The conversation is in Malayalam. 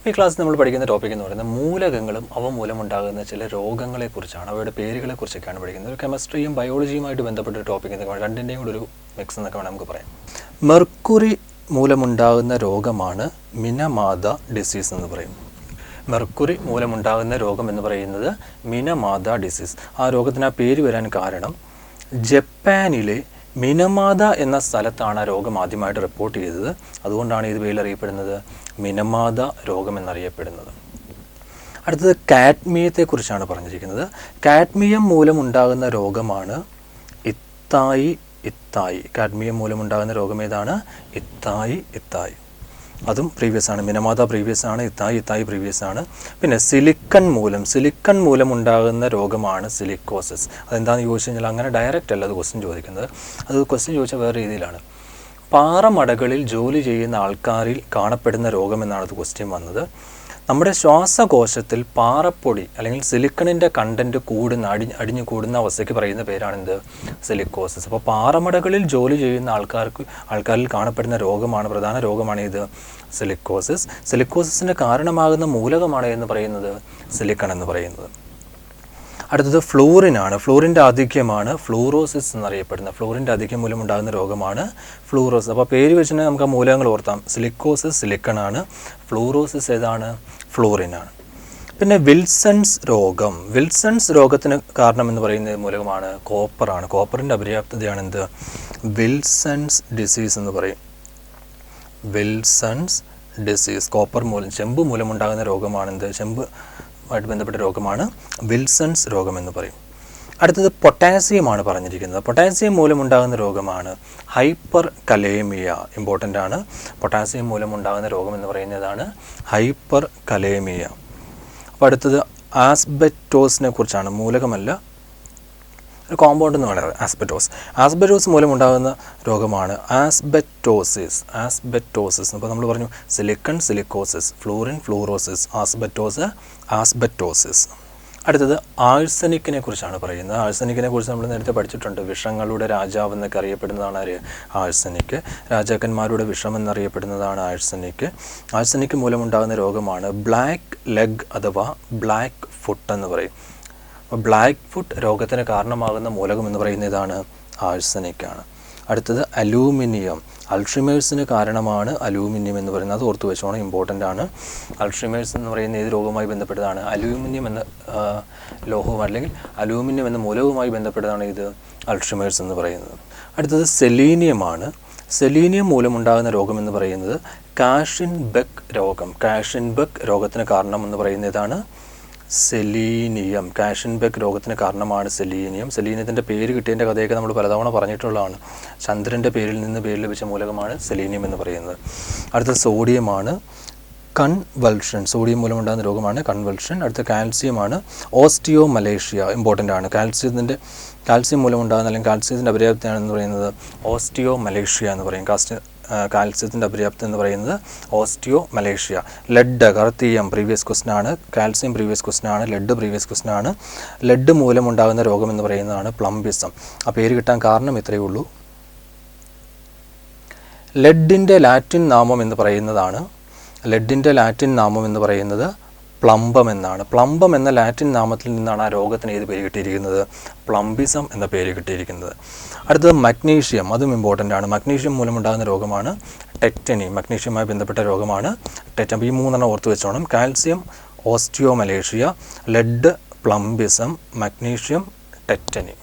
ഈ ക്ലാസ്സിൽ നമ്മൾ പഠിക്കുന്ന ടോപ്പിക് എന്ന് പറയുന്നത് മൂലകങ്ങളും അവ മൂലമുണ്ടാകുന്ന ചില രോഗങ്ങളെക്കുറിച്ചാണ്, അവയുടെ പേരുകളെക്കുറിച്ചൊക്കെയാണ് പഠിക്കുന്നത്. ഒരു കെമിസ്ട്രിയും ബയോളജിയുമായിട്ട് ബന്ധപ്പെട്ട ഒരു ടോപ്പിക് എന്നൊക്കെ രണ്ടിൻ്റെയും കൂടെ ഒരു മിക്സ് എന്നൊക്കെ വേണം നമുക്ക് പറയാം. മെർക്കുറി മൂലമുണ്ടാകുന്ന രോഗമാണ് മിനമാദ ഡിസീസ് എന്ന് പറയും. മെർക്കുറി മൂലമുണ്ടാകുന്ന രോഗം എന്ന് പറയുന്നത് മിനമാദ ഡിസീസ്. ആ രോഗത്തിന് ആ പേര് വരാൻ കാരണം ജപ്പാനിലെ മിനമാദ എന്ന സ്ഥലത്താണ് ആ രോഗം ആദ്യമായിട്ട് റിപ്പോർട്ട് ചെയ്തത്. അതുകൊണ്ടാണ് ഇത് പേരിൽ അറിയപ്പെടുന്നത് മിനമാദ രോഗം എന്നറിയപ്പെടുന്നത്. അടുത്തത് കാഡ്മിയത്തെക്കുറിച്ചാണ് പറഞ്ഞിരിക്കുന്നത്. കാഡ്മിയം മൂലമുണ്ടാകുന്ന രോഗമാണ് ഇത്തായി. കാഡ്മിയം മൂലമുണ്ടാകുന്ന രോഗം ഏതാണ്? ഇത്തായി. അതും പ്രീവിയസ് ആണ്. മിനമാദ പ്രീവിയസ് ആണ്, ഇത്തായി പ്രീവിയസ് ആണ്. പിന്നെ സിലിക്കൺ മൂലം ഉണ്ടാകുന്ന രോഗമാണ് സിലിക്കോസിസ്. അതെന്താണെന്ന് ചോദിച്ചു കഴിഞ്ഞാൽ അങ്ങനെ ഡയറക്റ്റ് അല്ല അത് ക്വസ്റ്റ്യൻ ചോദിക്കുന്നത്. അത് ക്വസ്റ്റ്യൻ ചോദിച്ചാൽ വേറെ രീതിയിലാണ്. പാറമടകളിൽ ജോലി ചെയ്യുന്ന ആൾക്കാരിൽ കാണപ്പെടുന്ന രോഗം എന്നാണ് അത് ക്വസ്റ്റ്യൻ വന്നത്. നമ്മുടെ ശ്വാസകോശത്തിൽ പാറപ്പൊടി അല്ലെങ്കിൽ സിലിക്കണിൻ്റെ കണ്ടൻറ്റ് അടിഞ്ഞു കൂടുന്ന അവസ്ഥയ്ക്ക് പറയുന്ന പേരാണ് എന്ത്? സിലിക്കോസിസ്. അപ്പോൾ പാറമടകളിൽ ജോലി ചെയ്യുന്ന ആൾക്കാരിൽ കാണപ്പെടുന്ന പ്രധാന രോഗമാണ് ഇത് സിലിക്കോസിസ്. സിലിക്കോസിസിന് കാരണമാകുന്ന മൂലകമാണ് എന്ന് പറയുന്നത് സിലിക്കൺ എന്ന് പറയുന്നത്. അടുത്തത് ഫ്ലൂറിനാണ്. ഫ്ലൂറിൻ്റെ ആധിക്യമാണ് ഫ്ലൂറോസിസ് എന്നറിയപ്പെടുന്നത്. ഫ്ലൂറിൻ്റെ ആധിക്യം മൂലം ഉണ്ടാകുന്ന രോഗമാണ് ഫ്ലൂറോസിസ്. അപ്പോൾ പേര് വെച്ചിട്ട് നമുക്ക് ആ മൂലകങ്ങൾ ഓർത്താം. സിലിക്കോസിസ് സിലിക്കണാണ്, ഫ്ലൂറോസിസ് ഏതാണ്? ഫ്ലൂറിനാണ്. പിന്നെ വിൽസൺസ് രോഗത്തിന് കാരണം എന്ന് പറയുന്ന മൂലകമാണ് കോപ്പറാണ്. കോപ്പറിൻ്റെ അപര്യാപ്തതയാണ് എന്ത്? വിൽസൺസ് ഡിസീസ് എന്ന് പറയും. Wilson's disease. ചെമ്പ് മൂലമുണ്ടാകുന്ന രോഗമാണ് എന്ത്? ചെമ്പുമായിട്ട് ബന്ധപ്പെട്ട രോഗമാണ് വിൽസൺസ് രോഗം എന്ന് പറയും. അടുത്തത് പൊട്ടാസ്യമാണ് പറഞ്ഞിരിക്കുന്നത്. പൊട്ടാസ്യം മൂലമുണ്ടാകുന്ന രോഗമാണ് ഹൈപ്പർ കലേമിയ. ഇമ്പോർട്ടൻ്റ് ആണ്. പൊട്ടാസ്യം മൂലമുണ്ടാകുന്ന രോഗം എന്ന് പറയുന്നതാണ് ഹൈപ്പർ കലേമിയ. അപ്പോൾ അടുത്തത് ആസ്ബറ്റോസിനെ കുറിച്ചാണ്. മൂലകമല്ല, ഒരു കോമ്പൗണ്ട് എന്ന് പറയുന്നത് ആസ്ബറ്റോസ് മൂലമുണ്ടാകുന്ന രോഗമാണ് ആസ്ബറ്റോസിസ്. അപ്പോൾ നമ്മൾ പറഞ്ഞു silicon silicosis, fluorine fluorosis, asbestosis. അടുത്തത് ആഴ്സനിക്കിനെ കുറിച്ചാണ് പറയുന്നത്. ആഴ്സനിക്കിനെ കുറിച്ച് നമ്മൾ നേരത്തെ പഠിച്ചിട്ടുണ്ട്. വിഷങ്ങളുടെ രാജാവ് എന്നൊക്കെ അറിയപ്പെടുന്നതാണ് ആഴ്സനിക്ക്. രാജാക്കന്മാരുടെ വിഷം എന്നറിയപ്പെടുന്നതാണ് ആഴ്സനിക്ക്. ആഴ്സനിക്ക് മൂലമുണ്ടാകുന്ന രോഗമാണ് ബ്ലാക്ക് ലെഗ് അഥവാ ബ്ലാക്ക് ഫുട്ട് എന്ന് പറയും. അപ്പോൾ ബ്ലാക്ക് ഫുട്ട് രോഗത്തിന് കാരണമാകുന്ന മൂലകം എന്ന് പറയുന്നത് ഇതാണ് ആഴ്സനിക്കാണ്. അടുത്തത് അലൂമിനിയം. അൾഷിമേഴ്സിന് കാരണമാണ് അലൂമിനിയം എന്ന് പറയുന്നത്. അത് ഓർത്ത് വെച്ചോണം, ഇമ്പോർട്ടൻ്റ് ആണ്. അൾഷിമേഴ്സ് എന്ന് പറയുന്ന ഏത് രോഗവുമായി ബന്ധപ്പെട്ടതാണ്? അലൂമിനിയം എന്ന ലോഹവും അല്ലെങ്കിൽ അലൂമിനിയം എന്ന മൂലകവുമായി ബന്ധപ്പെട്ടതാണ് ഇത് അൾഷിമേഴ്സ് എന്ന് പറയുന്നത്. അടുത്തത് സെലീനിയമാണ്. സെലീനിയം മൂലമുണ്ടാകുന്ന രോഗം എന്ന് പറയുന്നത് കാഷിൻബെക്ക് രോഗം. കാഷിൻബെക്ക് രോഗത്തിന് കാരണം എന്ന് പറയുന്നത് ഇതാണ് സെലീനിയം. കാഷിൻബെക്ക് രോഗത്തിന് കാരണമാണ് സെലീനിയം. സെലീനിയത്തിൻ്റെ പേര് കിട്ടിയതിൻ്റെ കഥയൊക്കെ നമ്മൾ പലതവണ പറഞ്ഞിട്ടുള്ളതാണ്. ചന്ദ്രൻ്റെ പേരിൽ ലഭിച്ച മൂലകമാണ് സെലീനിയം എന്ന് പറയുന്നത്. അടുത്ത സോഡിയമാണ്. സോഡിയം മൂലമുണ്ടാകുന്ന രോഗമാണ് കൺവൾഷൻ. അടുത്ത കാൽസ്യമാണ്. ഓസ്റ്റിയോമലേഷ്യ. ഇമ്പോർട്ടൻ്റ് ആണ്. കാൽസ്യം മൂലമുണ്ടാകുന്ന അല്ലെങ്കിൽ കാൽസ്യത്തിൻ്റെ അപര്യാപ്തതയാണെന്ന് പറയുന്നത് ഓസ്റ്റിയോമലേഷ്യ എന്ന് പറയും. കാൽസ്യത്തിൻ്റെ അപര്യാപ്തത എന്ന് പറയുന്നത് ഓസ്റ്റിയോമലേഷ്യ. ലെഡ് കറുത്തീയം പ്രീവിയസ് ക്വസ്റ്റൻ ആണ്. കാൽസ്യം പ്രീവിയസ് ക്വസ്റ്റൻ ആണ്. ലെഡ് പ്രീവിയസ് ക്വസ്റ്റൻ ആണ്. ലെഡ് മൂലമുണ്ടാകുന്ന രോഗം എന്ന് പറയുന്നതാണ് പ്ലംബിസം. ആ പേര് കിട്ടാൻ കാരണം ഇത്രയേ ഉള്ളൂ. ലെഡിൻ്റെ ലാറ്റിൻ നാമം എന്ന് പറയുന്നത് പ്ലംബം എന്നാണ്. പ്ലംബം എന്ന ലാറ്റിൻ നാമത്തിൽ നിന്നാണ് ആ രോഗത്തിന് ഏത് പേര് കിട്ടിയിരിക്കുന്നത്? പ്ലംബിസം എന്ന പേര് കിട്ടിയിരിക്കുന്നത്. അടുത്തത് മഗ്നീഷ്യം. അതും ഇമ്പോർട്ടൻ്റ് ആണ്. മഗ്നീഷ്യം മൂലമുണ്ടാകുന്ന രോഗമാണ് ടെറ്റനി. മഗ്നീഷ്യവുമായി ബന്ധപ്പെട്ട രോഗമാണ് ടെറ്റൻ. ഈ മൂന്നെണ്ണം ഓർത്ത് വെച്ചോണം. Calcium osteomalacia, lead plumbism, magnesium tetany.